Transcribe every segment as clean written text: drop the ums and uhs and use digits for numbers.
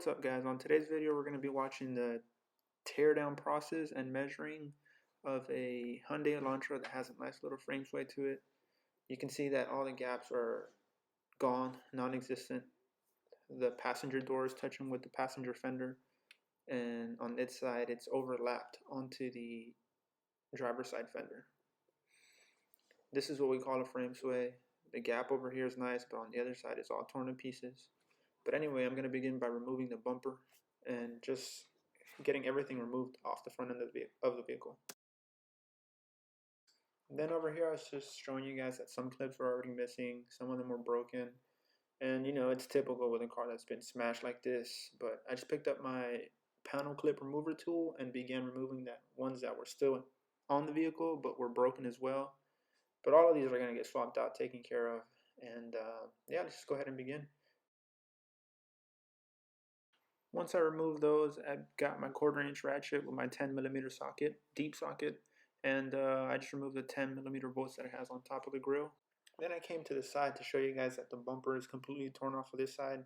What's up, guys? On today's video we're going to be watching the teardown process and measuring of a Hyundai Elantra that has a nice little frame sway to it. You can see that all the gaps are gone, non-existent. The passenger door is touching with the passenger fender, and on its side it's overlapped onto the driver's side fender. This is what we call a frame sway. The gap over here is nice, but on the other side it's all torn to pieces. But anyway, I'm going to begin by removing the bumper and just getting everything removed off the front end of the vehicle. Then over here I was just showing you guys that some clips were already missing, some of them were broken, and you know, it's typical with a car that's been smashed like this. But I just picked up my panel clip remover tool and began removing the ones that were still on the vehicle but were broken as well. But all of these are going to get swapped out, taken care of, and yeah, let's just go ahead and begin. Once I removed those, I got my 1/4" ratchet with my 10mm socket, deep socket, and I just removed the 10mm bolts that it has on top of the grill. Then I came to the side to show you guys that the bumper is completely torn off of this side,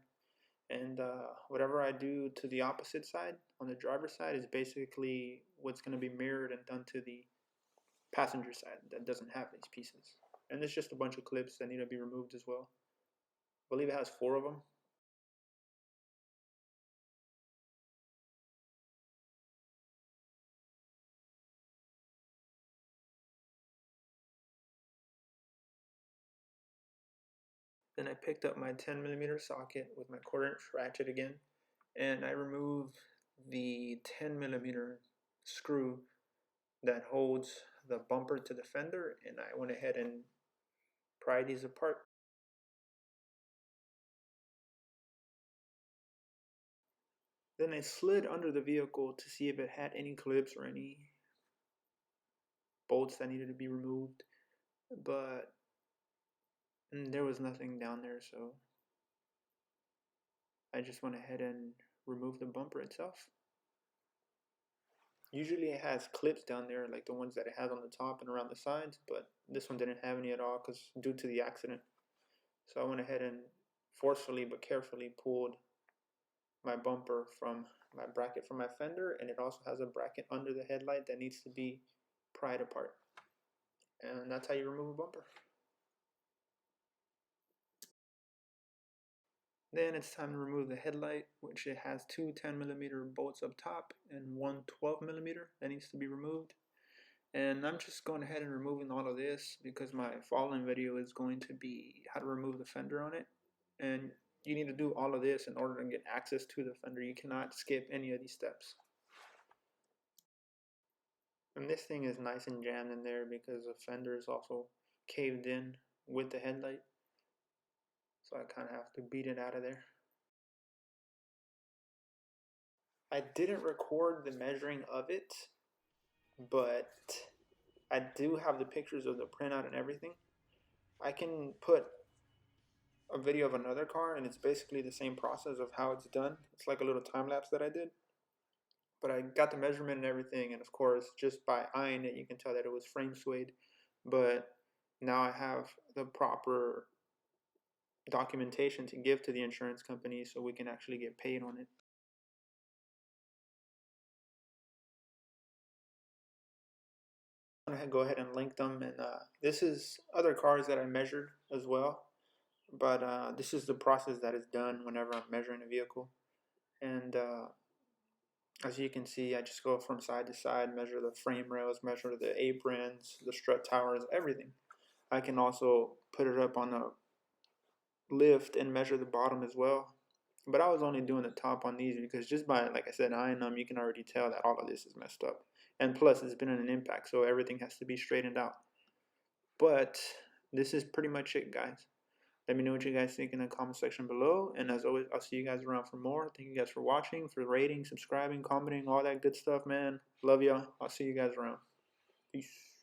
and whatever I do to the opposite side, on the driver's side, is basically what's going to be mirrored and done to the passenger side that doesn't have these pieces. And there's just a bunch of clips that need to be removed as well. I believe it has 4 of them. Then I picked up my 10mm socket with my 1/4" ratchet again, and I removed the 10mm screw that holds the bumper to the fender, and I went ahead and pried these apart. Then I slid under the vehicle to see if it had any clips or any bolts that needed to be removed, but there was nothing down there, so I just went ahead and removed the bumper itself. Usually it has clips down there like the ones that it has on the top and around the sides, but this one didn't have any at all because due to the accident. So I went ahead and forcefully but carefully pulled my bumper from my bracket from my fender, and it also has a bracket under the headlight that needs to be pried apart. And that's how you remove a bumper. Then it's time to remove the headlight, which it has 2 10mm bolts up top and 1 12mm that needs to be removed. And I'm just going ahead and removing all of this because my following video is going to be how to remove the fender on it. And you need to do all of this in order to get access to the fender. You cannot skip any of these steps. And this thing is nice and jammed in there because the fender is also caved in with the headlight. So I kind of have to beat it out of there. I didn't record the measuring of it, but I do have the pictures of the printout and everything. I can put a video of another car, and it's basically the same process of how it's done. It's like a little time lapse that I did, but I got the measurement and everything, and of course just by eyeing it you can tell that it was frame swayed. But now I have the proper documentation to give to the insurance company so we can actually get paid on it. I'm gonna go ahead and link them, and this is other cars that I measured as well, but this is the process that is done whenever I'm measuring a vehicle. And as you can see, I just go from side to side, measure the frame rails, measure the aprons, the strut towers, everything. I can also put it up on a lift and measure the bottom as well. But I was only doing the top on these because just by, like I said, eyeing them, you can already tell that all of this is messed up. And plus, it's been in an impact, so everything has to be straightened out. But this is pretty much it, guys. Let me know what you guys think in the comment section below. And as always, I'll see you guys around for more. Thank you guys for watching, for rating, subscribing, commenting, all that good stuff, man. Love y'all. I'll see you guys around. Peace.